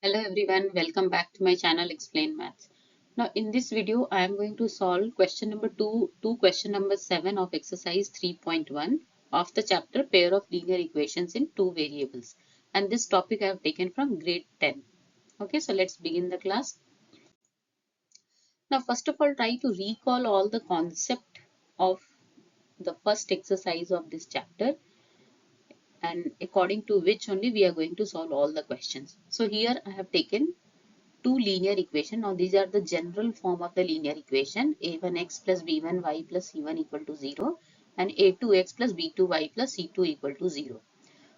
Hello everyone, welcome back to my channel Explain Maths. Now in this video I am going to solve question number 2 to question number 7 of exercise 3.1 of the chapter pair of linear equations in two variables, and this topic I have taken from grade 10. Okay, so let's begin the class. Now first of all, try to recall all the concept of the first exercise of this chapter, and according to which only we are going to solve all the questions. So here I have taken two linear equation. Now these are the general form of the linear equation: a1x plus b1y plus c1 equal to 0 and a2x plus b2y plus c2 equal to 0.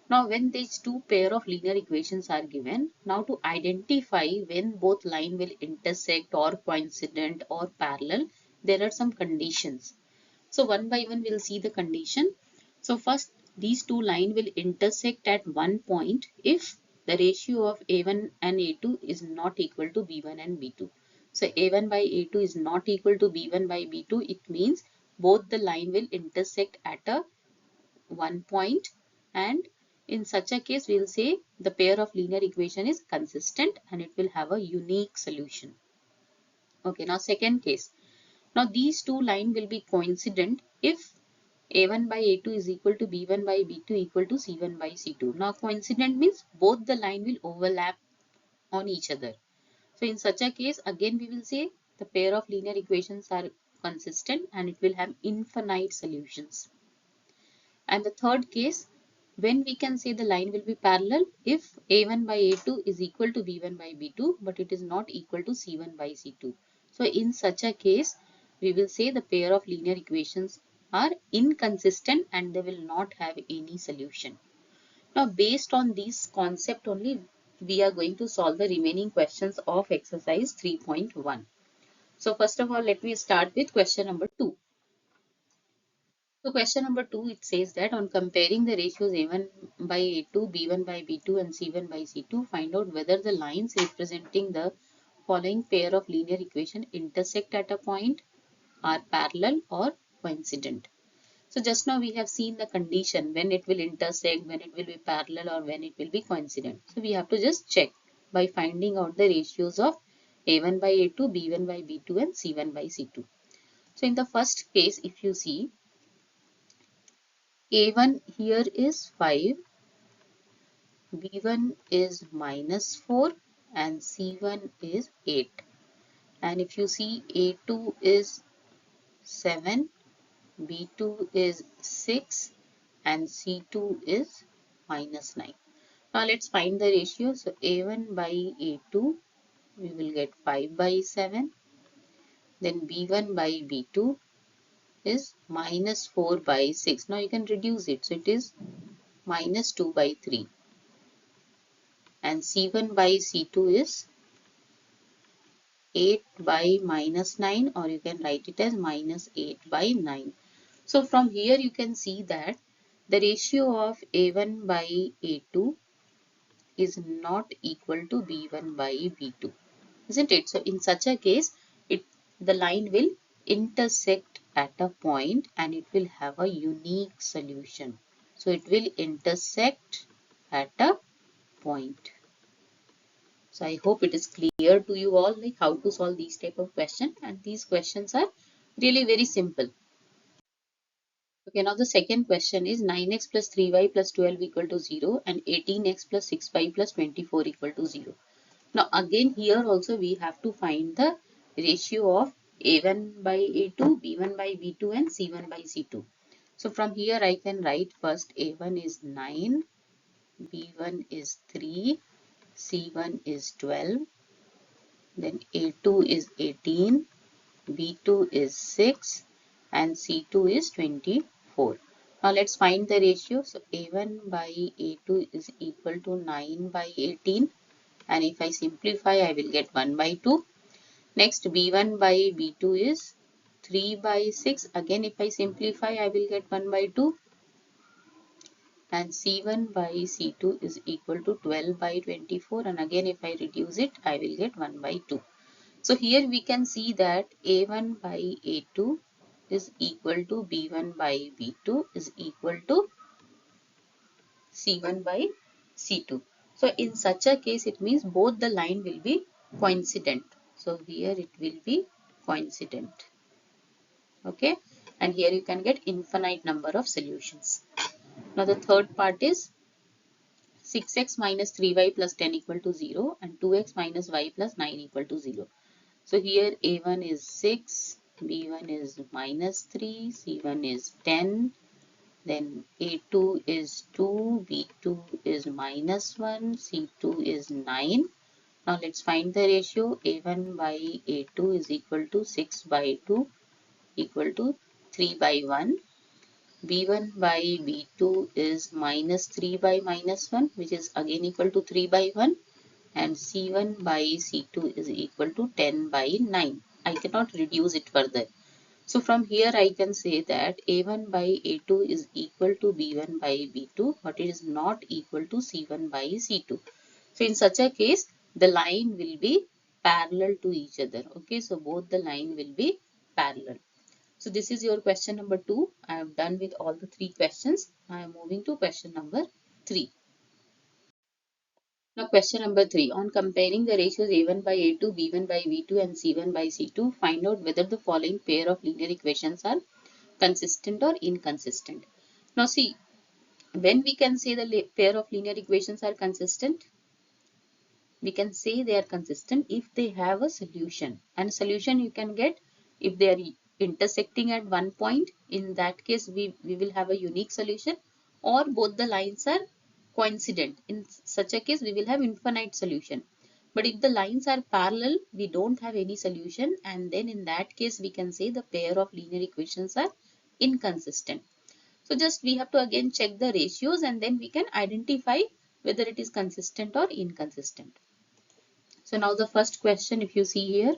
Now when these two pair of linear equations are given, now to identify when both line will intersect or coincident or parallel, there are some conditions. So one by one we'll see the condition. So first, these two lines will intersect at one point if the ratio of A1 and A2 is not equal to B1 and B2. So A1 by A2 is not equal to B1 by B2. It means both the line will intersect at a one point, and in such a case we'll say the pair of linear equation is consistent and it will have a unique solution. Okay, now second case. Now these two lines will be coincident if a1 by a2 is equal to b1 by b2 equal to c1 by c2. Now coincident means both the line will overlap on each other. So in such a case, again we will say the pair of linear equations are consistent and it will have infinite solutions. And the third case, when we can say the line will be parallel if a1 by a2 is equal to b1 by b2 but it is not equal to c1 by c2. So in such a case, we will say the pair of linear equations are inconsistent and they will not have any solution. Now based on this concept only, we are going to solve the remaining questions of exercise 3.1. So first of all, let me start with question number 2. So question number 2, it says that on comparing the ratios A1 by A2, B1 by B2 and C1 by C2, find out whether the lines representing the following pair of linear equation intersect at a point, are parallel or coincident. So just now we have seen the condition when it will intersect, when it will be parallel or when it will be coincident. So we have to just check by finding out the ratios of A1 by A2, B1 by B2 and C1 by C2. So in the first case, if you see, A1 here is 5, B1 is -4 and C1 is 8. And if you see, A2 is 7, B2 is 6 and C2 is -9. Now let's find the ratio. So A1 by A2, we will get 5 by 7. Then B1 by B2 is -4 by 6. Now you can reduce it. So it is -2 by 3. And C1 by C2 is 8 by -9, or you can write it as -8 by 9. So from here you can see that the ratio of A1 by A2 is not equal to B1 by B2, isn't it? So in such a case, the line will intersect at a point and it will have a unique solution. So it will intersect at a point. So I hope it is clear to you all like how to solve these type of questions, and these questions are really very simple. Okay, now the second question is 9x plus 3y plus 12 equal to 0 and 18x plus 6y plus 24 equal to 0. Now again here also we have to find the ratio of a1 by a2, b1 by b2 and c1 by c2. So from here I can write first a1 is 9, b1 is 3, c1 is 12, then a2 is 18, b2 is 6 and c2 is 24. Now let's find the ratio. So a1 by a2 is equal to 9 by 18, and if I simplify I will get 1 by 2. Next b1 by b2 is 3 by 6. Again if I simplify I will get 1 by 2. And C1 by C2 is equal to 12 by 24, and again if I reduce it I will get 1 by 2. So here we can see that A1 by A2 is equal to B1 by B2 is equal to C1 by C2. So in such a case, it means both the line will be coincident. So here it will be coincident. Okay. And here you can get infinite number of solutions. Now the third part is 6x minus 3y plus 10 equal to 0 and 2x minus y plus 9 equal to 0. So here a1 is 6, b1 is minus 3, c1 is 10, then a2 is 2, b2 is minus 1, c2 is 9. Now let's find the ratio. a1 by a2 is equal to 6 by 2 equal to 3 by 1. b1 by b2 is minus 3 by minus 1, which is again equal to 3 by 1. And c1 by c2 is equal to 10 by 9. I cannot reduce it further. So from here I can say that a1 by a2 is equal to b1 by b2, but it is not equal to c1 by c2. So in such a case, the line will be parallel to each other. Okay, so both the line will be parallel. So this is your question number 2. I am done with all the 3 questions. I am moving to question number 3. Now question number 3. On comparing the ratios a1 by a2, b1 by b2 and c1 by c2, find out whether the following pair of linear equations are consistent or inconsistent. Now see, when we can say the pair of linear equations are consistent, we can say they are consistent if they have a solution. And solution you can get if they are intersecting at one point. In that case, we will have a unique solution, or both the lines are coincident. In such a case, we will have infinite solution. But if the lines are parallel, we don't have any solution, and then in that case, we can say the pair of linear equations are inconsistent. So just we have to again check the ratios, and then we can identify whether it is consistent or inconsistent. So now the first question, if you see here,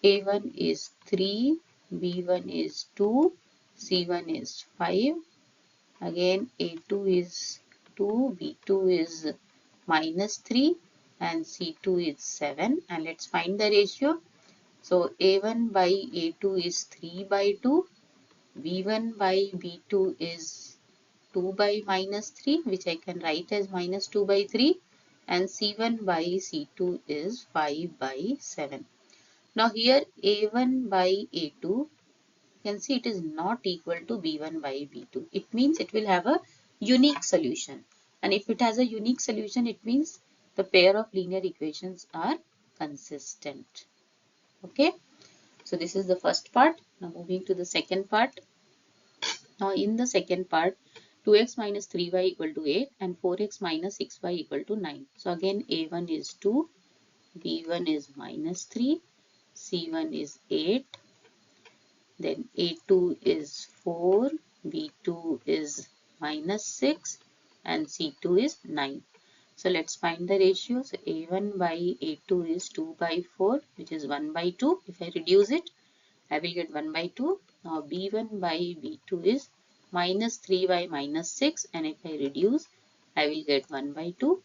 a1 is 3, b1 is 2, c1 is 5. Again a2 is 2, b2 is minus 3 and c2 is 7. And let's find the ratio. So a1 by a2 is 3 by 2, b1 by b2 is 2 by minus 3, which I can write as minus 2 by 3, and c1 by c2 is 5 by 7. Now here a1 by a2, you can see it is not equal to b1 by b2. It means it will have a unique solution. And if it has a unique solution, it means the pair of linear equations are consistent. Okay. So this is the first part. Now moving to the second part. Now in the second part, 2x minus 3y equal to 8 and 4x minus 6y equal to 9. So again a1 is 2, b1 is minus 3, c1 is 8, then a2 is 4, b2 is minus 6 and c2 is 9. So let's find the ratio. So a1 by a2 is 2 by 4, which is 1 by 2. If I reduce it, I will get 1 by 2. Now b1 by b2 is minus 3 by minus 6, and if I reduce, I will get 1 by 2.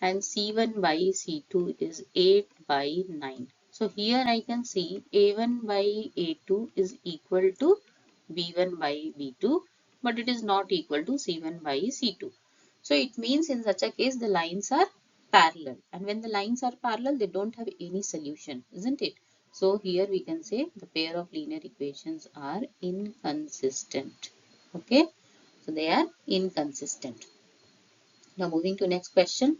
And c1 by c2 is 8 by 9. So here I can see a1 by a2 is equal to b1 by b2, but it is not equal to c1 by c2. So it means in such a case the lines are parallel, and when the lines are parallel they don't have any solution, isn't it? So here we can say the pair of linear equations are inconsistent. Okay, so they are inconsistent. Now moving to next question.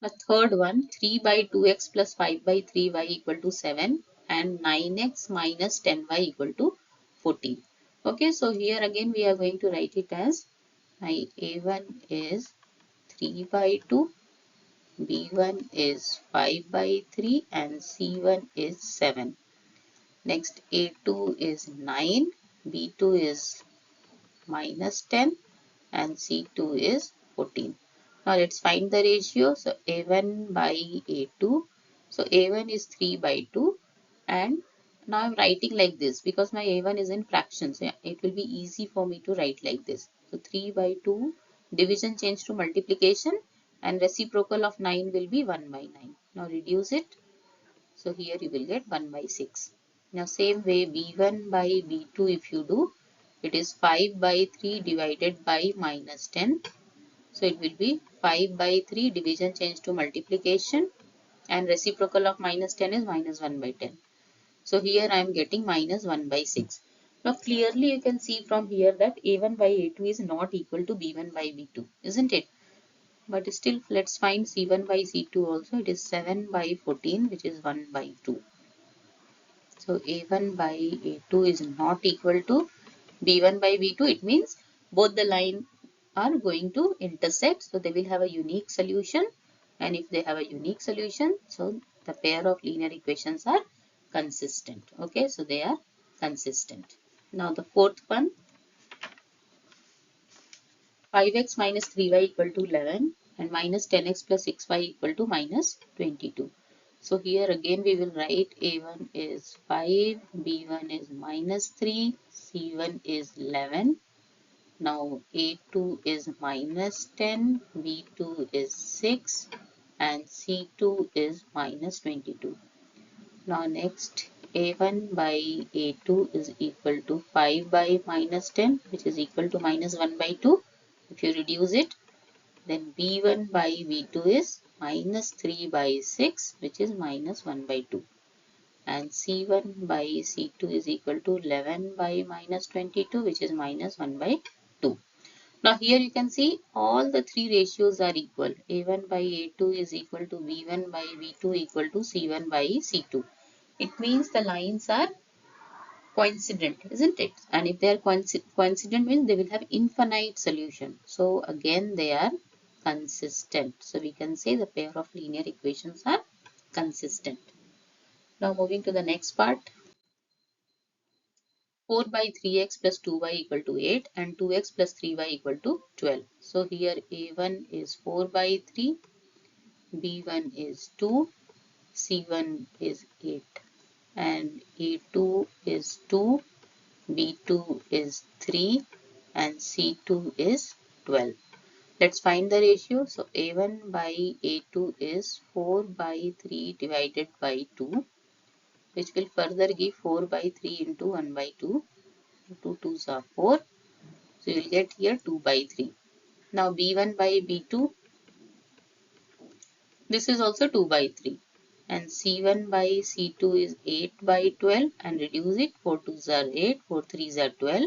The third one, 3 by 2x plus 5 by 3y equal to 7 and 9x minus 10y equal to 14. Okay, so here again we are going to write it as my a1 is 3 by 2, b1 is 5 by 3 and c1 is 7. Next a2 is 9, b2 is minus 10 and c2 is 14. Now let's find the ratio. So a1 by a2. So a1 is 3 by 2, and now I'm writing like this because my a1 is in fractions. So it will be easy for me to write like this. So 3 by 2, division change to multiplication, and reciprocal of 9 will be 1 by 9. Now reduce it. So here you will get 1 by 6. Now same way b1 by b2 if you do, it is 5 by 3 divided by minus 10. So it will be 5 by 3, division change to multiplication, and reciprocal of minus 10 is minus 1 by 10. So here I am getting minus 1 by 6. Now clearly you can see from here that A1 by A2 is not equal to B1 by B2, isn't it? But still let's find C1 by C2 also. It is 7 by 14, which is 1 by 2. So A1 by A2 is not equal to B1 by B2. It means both the line are going to intersect. So they will have a unique solution. And if they have a unique solution, so the pair of linear equations are consistent. Okay, so they are consistent. Now the fourth one, 5x minus 3y equal to 11 and minus 10x plus 6y equal to minus 22. So here again we will write A1 is 5, B1 is minus 3, C1 is 11. Now A2 is minus 10, B2 is 6 and C2 is minus 22. Now next A1 by A2 is equal to 5 by minus 10, which is equal to minus 1 by 2. If you reduce it, then B1 by B2 is minus 3 by 6, which is minus 1 by 2. And C1 by C2 is equal to 11 by minus 22, which is minus 1 by 2. Now here you can see all the three ratios are equal. A1 by A2 is equal to B1 by B2 equal to C1 by C2. It means the lines are coincident, isn't it? And if they are coincident means they will have infinite solution. So again they are consistent. So we can say the pair of linear equations are consistent. Now moving to the next part. 4 by 3x plus 2y equal to 8 and 2x plus 3y equal to 12. So here A1 is 4 by 3, B1 is 2, C1 is 8 and A2 is 2, B2 is 3 and C2 is 12. Let's find the ratio. So A1 by A2 is 4 by 3 divided by 2, which will further give 4 by 3 into 1 by 2. 2 2s are 4. So you will get here 2 by 3. Now B1 by B2, this is also 2 by 3. And C1 by C2 is 8 by 12 and reduce it. 4 2s are 8, 4 3s are 12.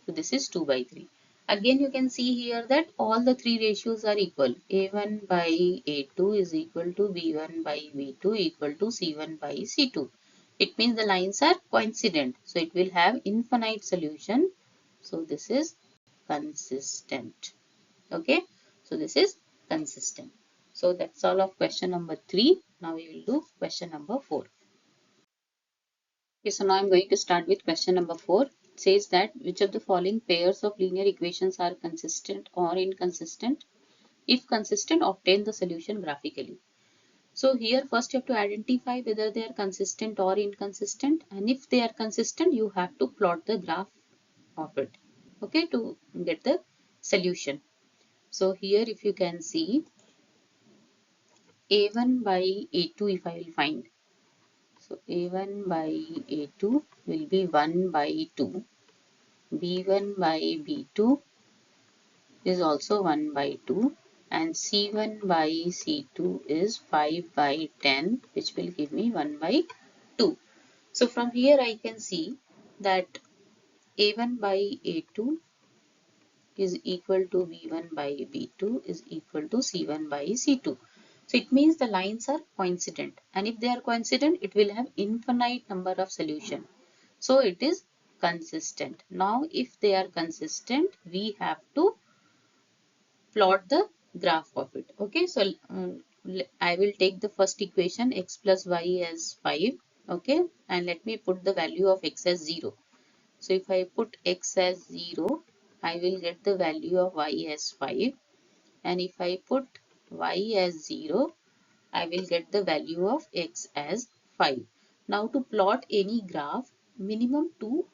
So this is 2 by 3. Again you can see here that all the three ratios are equal. A1 by A2 is equal to B1 by B2 equal to C1 by C2. It means the lines are coincident. So it will have infinite solution. So this is consistent. Okay. So this is consistent. So that's all of question number 3. Now we will do question number 4. Okay, so now I'm going to start with question number 4. It says that which of the following pairs of linear equations are consistent or inconsistent? If consistent, obtain the solution graphically. So here first you have to identify whether they are consistent or inconsistent, and if they are consistent you have to plot the graph of it, okay, to get the solution. So here if you can see A1 by A2 if I will find. So A1 by A2 will be 1 by 2. B1 by B2 is also 1 by 2. And C1 by C2 is 5 by 10, which will give me 1 by 2. So from here I can see that A1 by A2 is equal to B1 by B2 is equal to C1 by C2. So it means the lines are coincident, and if they are coincident it will have infinite number of solution. So it is consistent. Now if they are consistent we have to plot the graph of it. Okay, so I will take the first equation x plus y as 5. Okay, and let me put the value of x as 0. So if I put x as 0, I will get the value of y as 5. And if I put y as 0, I will get the value of x as 5. Now to plot any graph, minimum 2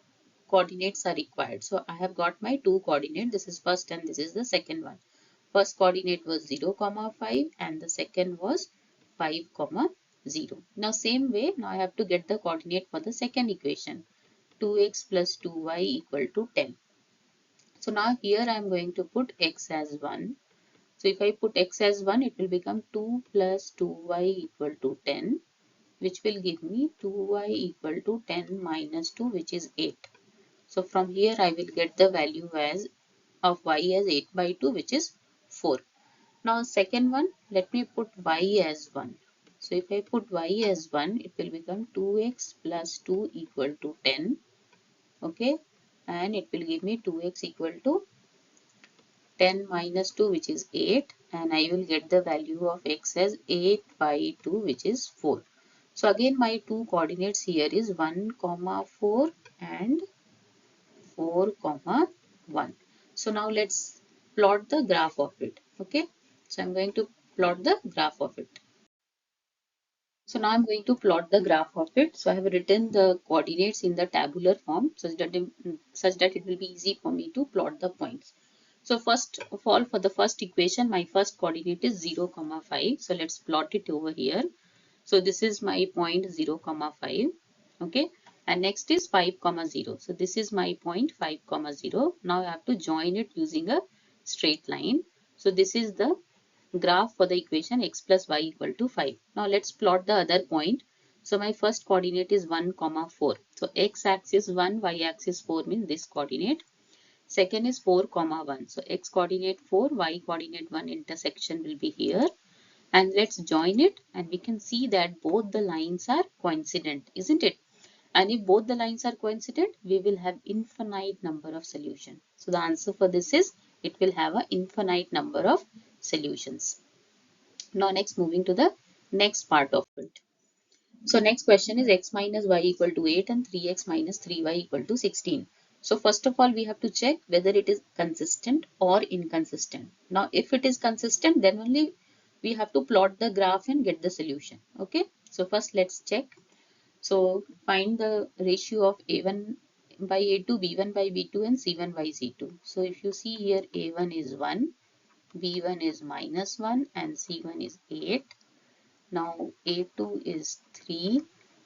coordinates are required. So I have got my 2 coordinate. This is first and this is the second one. First coordinate was 0, 5 and the second was 5, 0. Now same way, now I have to get the coordinate for the second equation. 2x plus 2y equal to 10. So now here I am going to put x as 1, So if I put x as 1, it will become 2 plus 2y equal to 10, which will give me 2y equal to 10 minus 2, which is 8. So from here I will get the value as of y as 8 by 2, which is 4. Now second one, let me put y as 1. So if I put y as 1, it will become 2x plus 2 equal to 10. Okay, and it will give me 2x equal to 10 minus 2, which is 8, and I will get the value of x as 8 by 2, which is 4. So again my two coordinates here is 1 comma 4 and 4 comma 1. So now let's plot the graph of it. Okay, so I'm going to plot the graph of it. So now I'm going to plot the graph of it. So I have written the coordinates in the tabular form such that it will be easy for me to plot the points. So first of all, for the first equation, my first coordinate is 0 comma 5. So let's plot it over here. So this is my point 0 comma 5. Okay, and next is 5 comma 0. So this is my point 5 comma 0. Now I have to join it using a straight line. So this is the graph for the equation x plus y equal to 5. Now let's plot the other point. So my first coordinate is 1 comma 4. So x axis 1, y axis 4 means this coordinate. Second is 4 comma 1. So x coordinate 4, y coordinate 1 intersection will be here. And let's join it, and we can see that both the lines are coincident, isn't it? And if both the lines are coincident, we will have infinite number of solutions. So the answer for this is it will have an infinite number of solutions. Now next, moving to the next part of it. So next question is x minus y equal to 8 and 3x minus 3y equal to 16. So first of all, we have to check whether it is consistent or inconsistent. Now if it is consistent, then only we have to plot the graph and get the solution. Okay, so first let's check. So find the ratio of a1 by a2, b1 by b2 and c1 by c2. So if you see here, a1 is 1, b1 is minus 1 and c1 is 8. Now A2 is 3,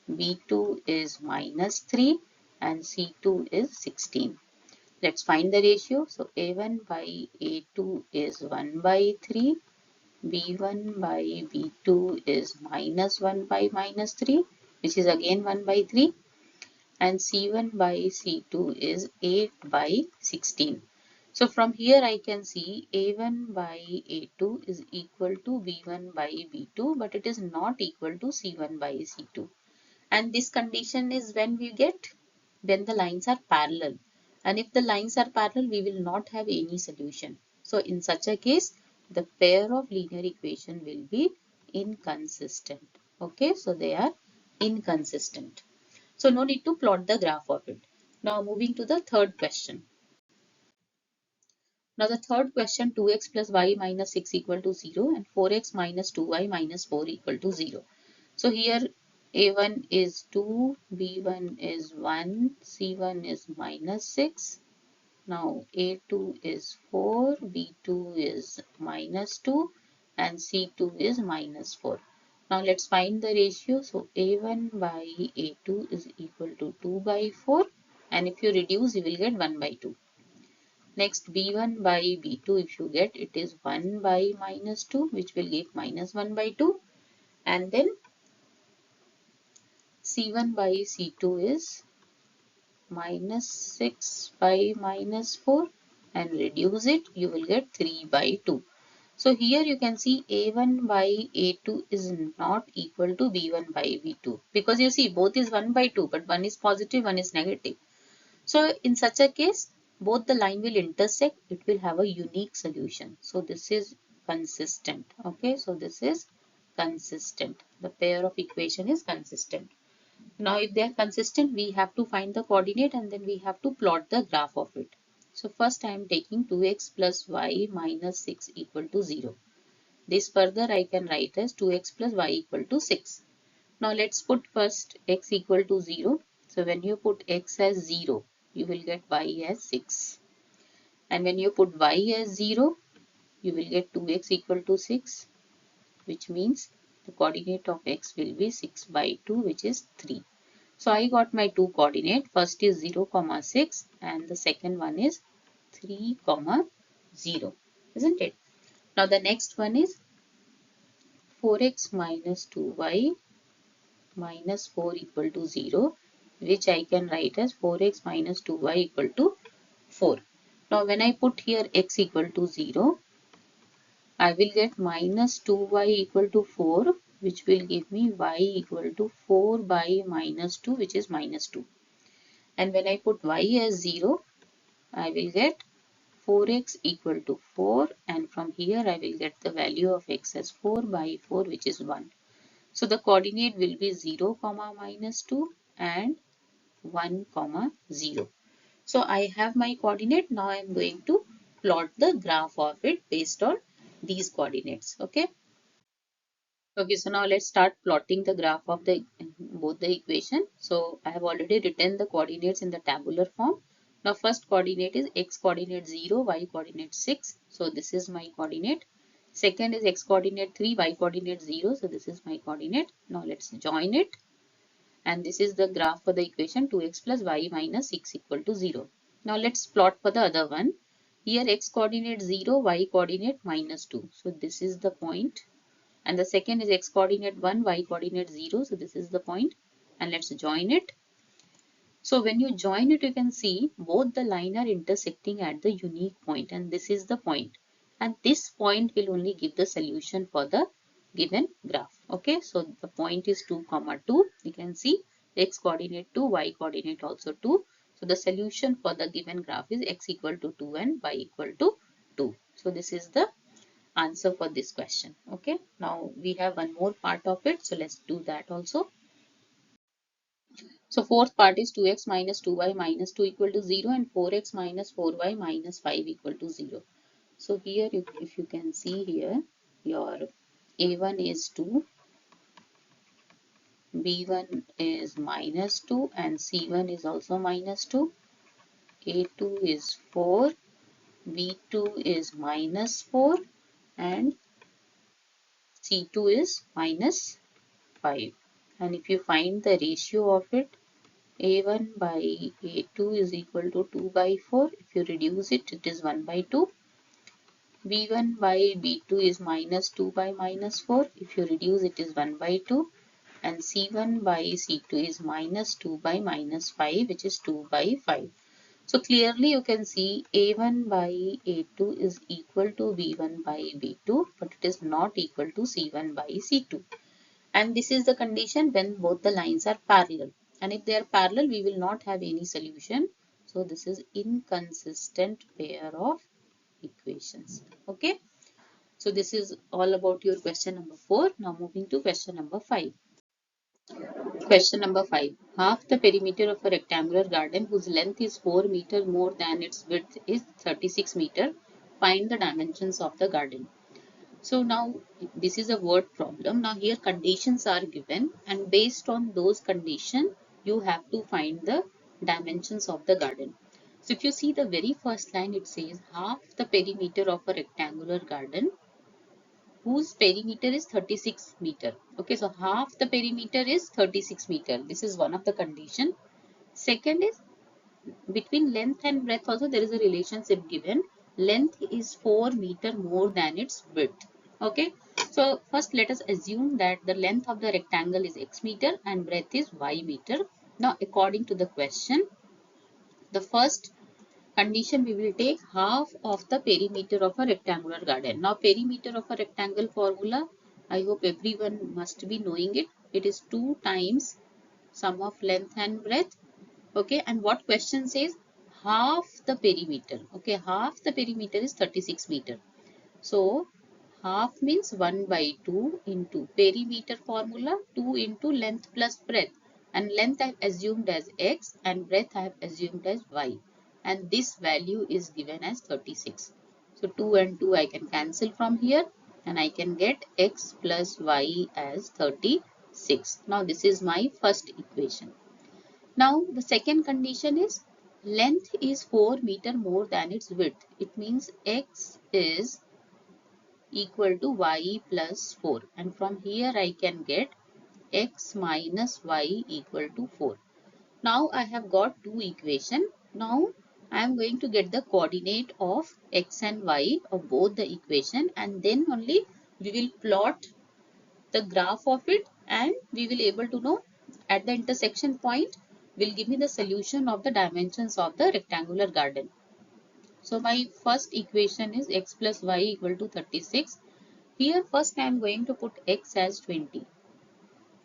B2 is minus 3 and C2 is 16. Let's find the ratio. So A1 by A2 is 1 by 3, B1 by B2 is minus 1 by minus 3, which is again 1 by 3, and C1 by C2 is 8 by 16. So from here I can see A1 by A2 is equal to B1 by B2, but it is not equal to C1 by C2. And this condition is when the lines are parallel. And if the lines are parallel, we will not have any solution. So in such a case, the pair of linear equation will be inconsistent. Okay, so they are inconsistent. So no need to plot the graph of it. Now moving to the third question. Now the third question, 2x plus y minus 6 equal to 0 and 4x minus 2y minus 4 equal to 0. So here a1 is 2, b1 is 1, c1 is minus 6. Now a2 is 4, b2 is minus 2 and c2 is minus 4. Now let's find the ratio. So a1 by a2 is equal to 2 by 4, and if you reduce you will get 1 by 2. Next, b1 by b2, if you get, it is 1 by minus 2, which will give minus 1 by 2. And then c1 by c2 is minus 6 by minus 4, and reduce it, you will get 3 by 2. So here you can see a1 by a2 is not equal to b1 by b2, because you see both is 1 by 2, but one is positive, one is negative. So in such a case, both the line will intersect, it will have a unique solution. So this is consistent. Okay, so this is consistent. The pair of equation is consistent. Now if they are consistent, we have to find the coordinate and then we have to plot the graph of it. So first I am taking 2x plus y minus 6 equal to 0. This further I can write as 2x plus y equal to 6. Now let's put first x equal to 0. So when you put x as 0, you will get y as 6. And when you put y as 0, you will get 2x equal to 6, which means the coordinate of x will be 6 by 2, which is 3. So I got my two coordinate. First is 0, 6 and the second one is 3, 0, isn't it? Now the next one is 4x minus 2y minus 4 equal to 0, which I can write as 4x minus 2y equal to 4. Now when I put here x equal to 0, I will get minus 2y equal to 4, which will give me y equal to 4 by minus 2, which is minus 2. And when I put y as 0, I will get 4x equal to 4, and from here I will get the value of x as 4 by 4, which is 1. So the coordinate will be 0, minus 2 and 1, 0. So I have my coordinate. Now I am going to plot the graph of it based on these coordinates. Okay. Okay, so now let's start plotting the graph of the both the equation. So I have already written the coordinates in the tabular form. Now first coordinate is x coordinate 0, y coordinate 6. So this is my coordinate. Second is x coordinate 3, y coordinate 0. So this is my coordinate. Now let's join it. And this is the graph for the equation 2x plus y minus 6 equal to 0. Now let's plot for the other one. Here x coordinate 0, y coordinate minus 2. So this is the point. And the second is x coordinate 1, y coordinate 0. So this is the point. And let's join it. So when you join it, you can see both the line are intersecting at the unique point, and this is the point. And this point will only give the solution for the given graph. Okay, so the point is 2, 2. You can see x coordinate 2, y coordinate also 2. So the solution for the given graph is x equal to 2 and y equal to 2. So this is the answer for this question. Okay, now we have one more part of it. So let's do that also. So fourth part is 2x minus 2y minus 2 equal to 0 and 4x minus 4y minus 5 equal to 0. So here if you can see here, your a1 is 2, b1 is minus 2 and c1 is also minus 2, a2 is 4, b2 is minus 4 and c2 is minus 5. And if you find the ratio of it, a1 by a2 is equal to 2 by 4. If you reduce it, it is 1 by 2. b1 by b2 is minus 2 by minus 4. If you reduce, it is 1 by 2. And c1 by c2 is minus 2 by minus 5, which is 2 by 5. So clearly you can see a1 by a2 is equal to b1 by b2, but it is not equal to c1 by c2. And this is the condition when both the lines are parallel. And if they are parallel, we will not have any solution. So this is inconsistent pair of equations. Okay. So this is all about your question number 4. Now moving to question number 5. Question number 5. Half the perimeter of a rectangular garden whose length is 4 meter more than its width is 36 meter. Find the dimensions of the garden. So now this is a word problem. Now here conditions are given, and based on those conditions you have to find the dimensions of the garden. So if you see the very first line, it says half the perimeter of a rectangular garden whose perimeter is 36 meter. Okay, so half the perimeter is 36 meter. This is one of the condition. Second is between length and breadth also there is a relationship given. Length is 4 meter more than its width. Okay, so first let us assume that the length of the rectangle is x meter and breadth is y meter. Now according to the question, the first condition we will take half of the perimeter of a rectangular garden. Now perimeter of a rectangle formula, I hope everyone must be knowing it. It is 2 times sum of length and breadth. Okay, and what question says half the perimeter. Okay, half the perimeter is 36 meter. So half means 1 by 2 into perimeter formula 2 into length plus breadth, and length I have assumed as x and breadth I have assumed as y, and this value is given as 36. So 2 and 2 I can cancel from here and I can get x plus y as 36. Now this is my first equation. Now the second condition is length is 4 meter more than its width. It means x is equal to y plus 4, and from here I can get x minus y equal to 4. Now I have got two equations. Now I am going to get the coordinate of x and y of both the equation, and then only we will plot the graph of it, and we will able to know at the intersection point will give me the solution of the dimensions of the rectangular garden. So my first equation is x plus y equal to 36. Here first I am going to put x as 20.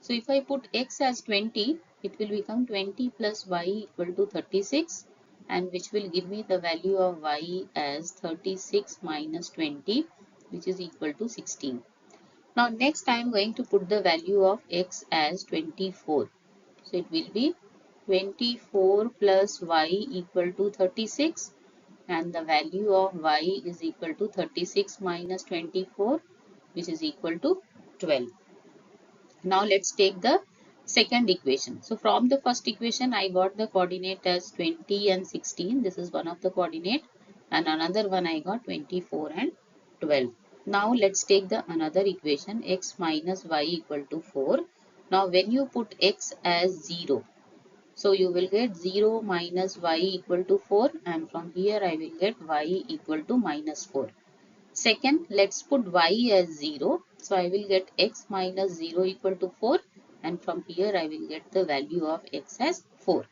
So if I put x as 20, it will become 20 plus y equal to 36, and which will give me the value of y as 36 minus 20, which is equal to 16. Now next I am going to put the value of x as 24. So it will be 24 plus y equal to 36, and the value of y is equal to 36 minus 24, which is equal to 12. Now let's take the second equation. So from the first equation I got the coordinate as 20 and 16. This is one of the coordinate, and another one I got 24 and 12. Now let's take the another equation, x minus y equal to 4. Now when you put x as 0, so you will get 0 minus y equal to 4, and from here I will get y equal to minus 4. Second, let's put y as 0. So I will get x minus 0 equal to 4, and from here I will get the value of x as 4.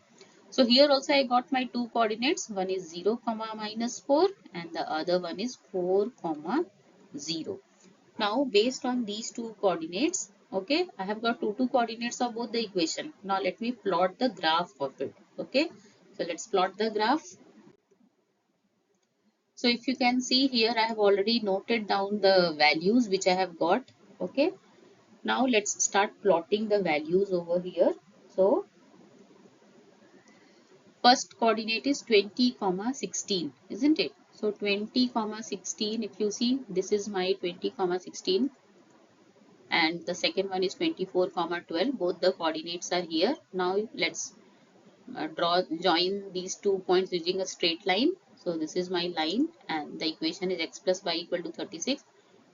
So here also I got my two coordinates. One is 0 comma minus 4, and the other one is 4 comma 0. Now based on these two coordinates, okay, I have got two coordinates of both the equation. Now let me plot the graph of it. Okay, so let's plot the graph. So if you can see here, I have already noted down the values which I have got. Okay. Now let's start plotting the values over here. So first coordinate is 20 comma 16, isn't it? So 20 comma 16, if you see, this is my 20 comma 16, and the second one is 24 comma 12. Both the coordinates are here. Now let's join these 2 points using a straight line. So this is my line, and the equation is x plus y equal to 36.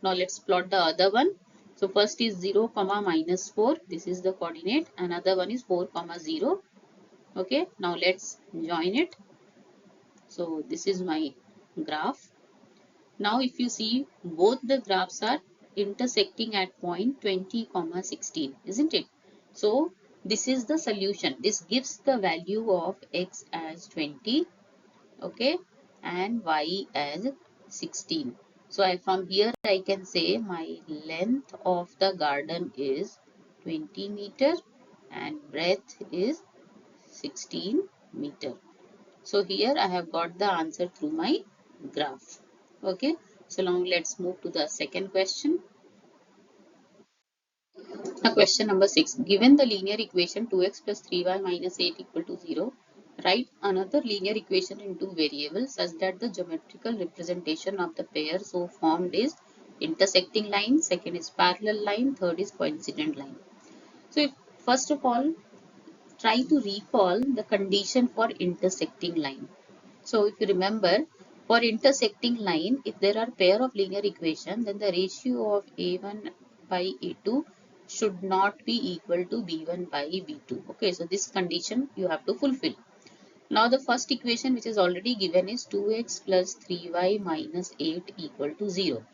Now let's plot the other one. So first is 0 comma minus 4. This is the coordinate. Another one is 4 comma 0. Okay. Now let's join it. So this is my graph. Now if you see, both the graphs are intersecting at point 20 comma 16, isn't it? So this is the solution. This gives the value of x as 20, okay, and y as 16. So from here I can say my length of the garden is 20 meter and breadth is 16 meter. So here I have got the answer through my graph. Okay. So now let's move to the second question. Now question number 6. Given the linear equation 2x plus 3y minus 8 equal to 0, write another linear equation in two variables such that the geometrical representation of the pair so formed is intersecting line, second is parallel line, third is coincident line. So first of all, try to recall the condition for intersecting line. So if you remember, for intersecting line, if there are pair of linear equation, then the ratio of a1 by a2 should not be equal to b1 by b2. Okay, so this condition you have to fulfill. Now the first equation which is already given is 2x plus 3y minus 8 equal to 0.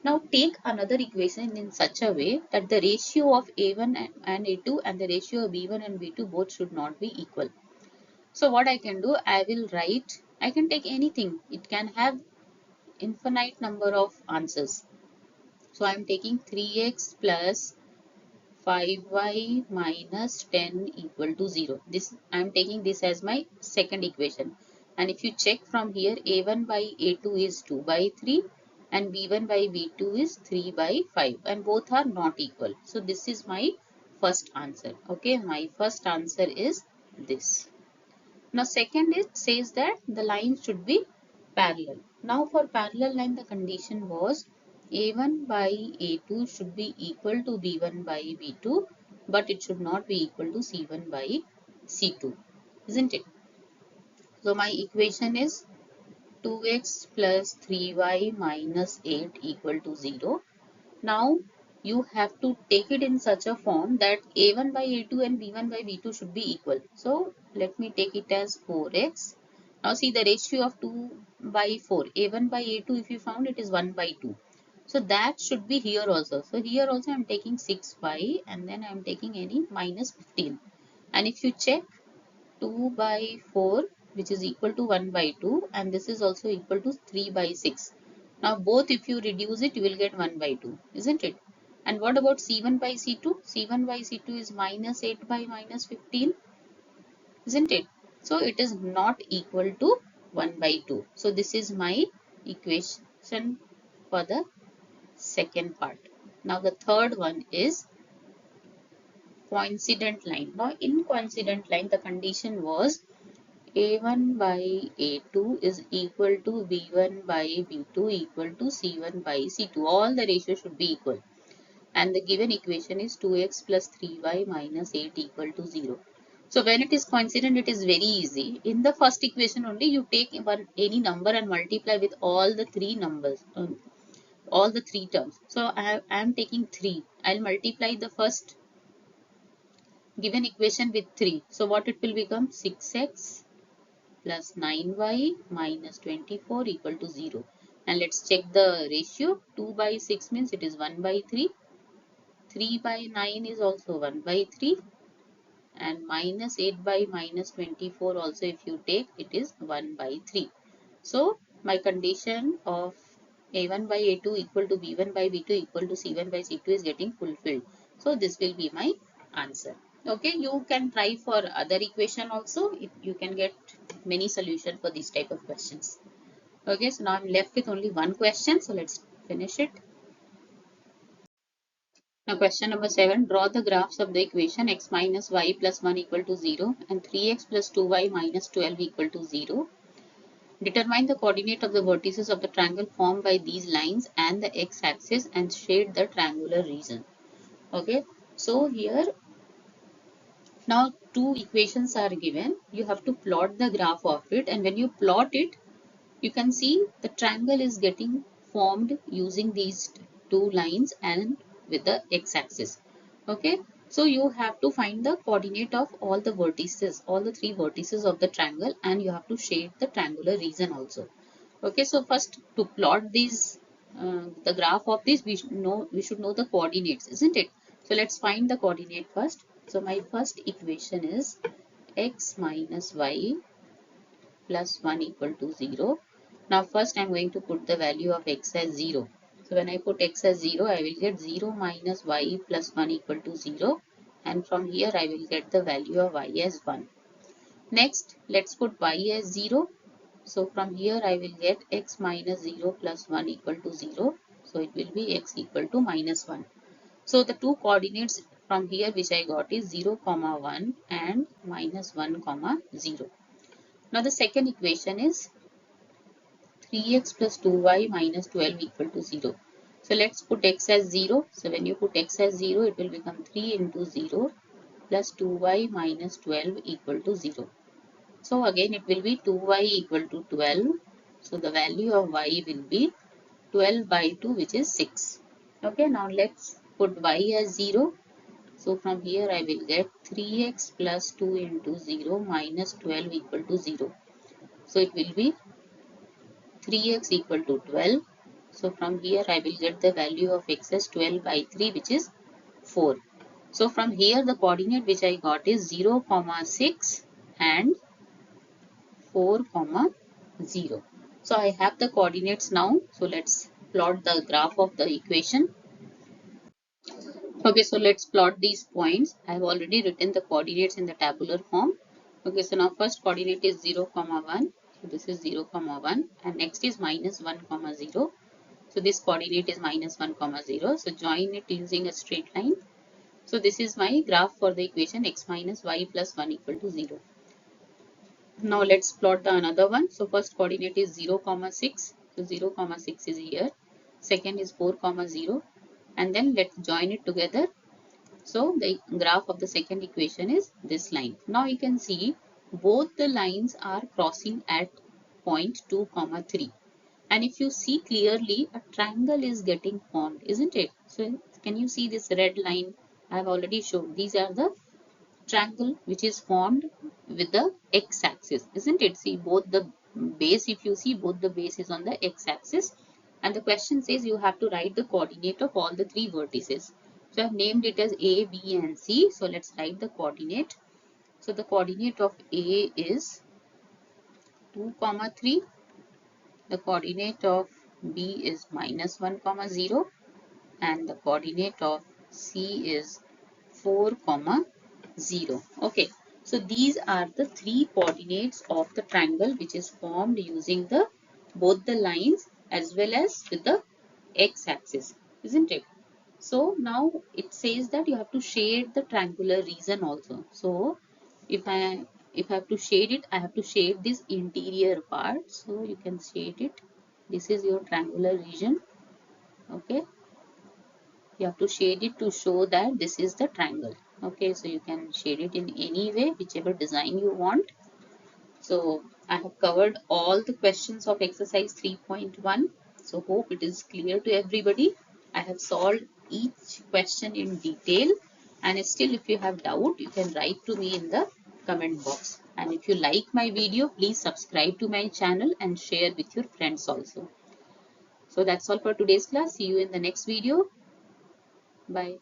Now take another equation in such a way that the ratio of a1 and a2 and the ratio of b1 and b2 both should not be equal. So what I can do, I will write, I can take anything. It can have infinite number of answers. So I am taking 3x plus 5y minus 10 equal to 0. This I am taking this as my second equation. And if you check from here, a1 by a2 is 2 by 3 and b1 by b2 is 3 by 5, and both are not equal. So this is my first answer. Okay, my first answer is this. Now second, it says that the line should be parallel. Now for parallel line, the condition was a1 by a2 should be equal to b1 by b2, but it should not be equal to c1 by c2, isn't it? So my equation is 2x plus 3y minus 8 equal to 0. Now you have to take it in such a form that a1 by a2 and b1 by b2 should be equal. So let me take it as 4x. Now see the ratio of 2 by 4. A1 by A2 if you found it is 1 by 2. So that should be here also. So here also I am taking 6y and then I am taking any minus 15. And if you check 2 by 4 which is equal to 1 by 2 and this is also equal to 3 by 6. Now both if you reduce it you will get 1 by 2, isn't it? And what about C1 by C2? C1 by C2 is minus 8 by minus 15, isn't it? So it is not equal to 1 by 2. So this is my equation for the second part. Now the third one is coincident line. Now in coincident line the condition was A1 by A2 is equal to B1 by B2 equal to C1 by C2. All the ratios should be equal. And the given equation is 2x plus 3y minus 8 equal to 0. So when it is coincident, it is very easy. In the first equation only, you take any number and multiply with all the three numbers, all the three terms. So I am taking 3. I'll multiply the first given equation with 3. So what it will become? 6x plus 9y minus 24 equal to 0. And let's check the ratio. 2 by 6 means it is 1 by 3. 3 by 9 is also 1 by 3. And minus 8 by minus 24 also if you take it is 1 by 3. So my condition of A1 by A2 equal to B1 by B2 equal to C1 by C2 is getting fulfilled. So this will be my answer. Okay, you can try for other equation also. You can get many solutions for this type of questions. Okay, so now I'm left with only one question. So let's finish it. Now question number 7, draw the graphs of the equation x minus y plus 1 equal to 0 and 3x plus 2y minus 12 equal to 0. Determine the coordinate of the vertices of the triangle formed by these lines and the x-axis and shade the triangular region. Okay, so here now two equations are given. You have to plot the graph of it, and when you plot it, you can see the triangle is getting formed using these two lines and with the x-axis. Okay, so you have to find the coordinate of all the vertices, all the three vertices of the triangle, and you have to shade the triangular region also. Okay, so first to plot these the graph of this, we should know the coordinates, isn't it? So let's find the coordinate first. So my first equation is x minus y plus 1 equal to 0. Now first I am going to put the value of x as 0. So when I put x as 0, I will get 0 minus y plus 1 equal to 0. And from here I will get the value of y as 1. Next, let's put y as 0. So from here I will get x minus 0 plus 1 equal to 0. So it will be x equal to minus 1. So the two coordinates from here which I got is 0, 1 and minus 1, 0. Now the second equation is 3x plus 2y minus 12 equal to 0. So let's put x as 0. So when you put x as 0, it will become 3 into 0 plus 2y minus 12 equal to 0. So again it will be 2y equal to 12. So the value of y will be 12 by 2 which is 6. Okay, now let's put y as 0. So from here I will get 3x plus 2 into 0 minus 12 equal to 0. So it will be 3x equal to 12. So from here I will get the value of x as 12 by 3 which is 4. So from here the coordinate which I got is 0, 6 and 4, 0. So I have the coordinates now. So let's plot the graph of the equation. Okay, so let's plot these points. I have already written the coordinates in the tabular form. Okay, so now first coordinate is 0, 1. So this is 0, 1 and next is minus 1, 0. So this coordinate is minus 1, 0. So join it using a straight line. So this is my graph for the equation x minus y plus 1 equal to 0. Now let's plot the another one. So first coordinate is 0, 6. So 0, 6 is here. Second is 4, 0. And then let's join it together. So the graph of the second equation is this line. Now you can see both the lines are crossing at point 2, 3. And if you see clearly, a triangle is getting formed, isn't it? So can you see this red line? I have already shown. These are the triangle which is formed with the x-axis, isn't it? See, both the base, if you see, both the base is on the x-axis, and the question says you have to write the coordinate of all the three vertices. So I've named it as A, B and C. So let's write the coordinate. So the coordinate of A is 2, 3. The coordinate of B is -1, 0. And the coordinate of C is 4, 0. Okay. So these are the three coordinates of the triangle which is formed using the both the lines as well as with the x-axis, isn't it? So now it says that you have to shade the triangular region also. So if I have to shade it, I have to shade this interior part. So you can shade it. This is your triangular region. Okay. You have to shade it to show that this is the triangle. Okay. So you can shade it in any way, whichever design you want. So I have covered all the questions of exercise 3.1. So hope it is clear to everybody. I have solved each question in detail, and still if you have doubt, you can write to me in the comment box. And if you like my video, please subscribe to my channel and share with your friends also. So that's all for today's class. See you in the next video. Bye.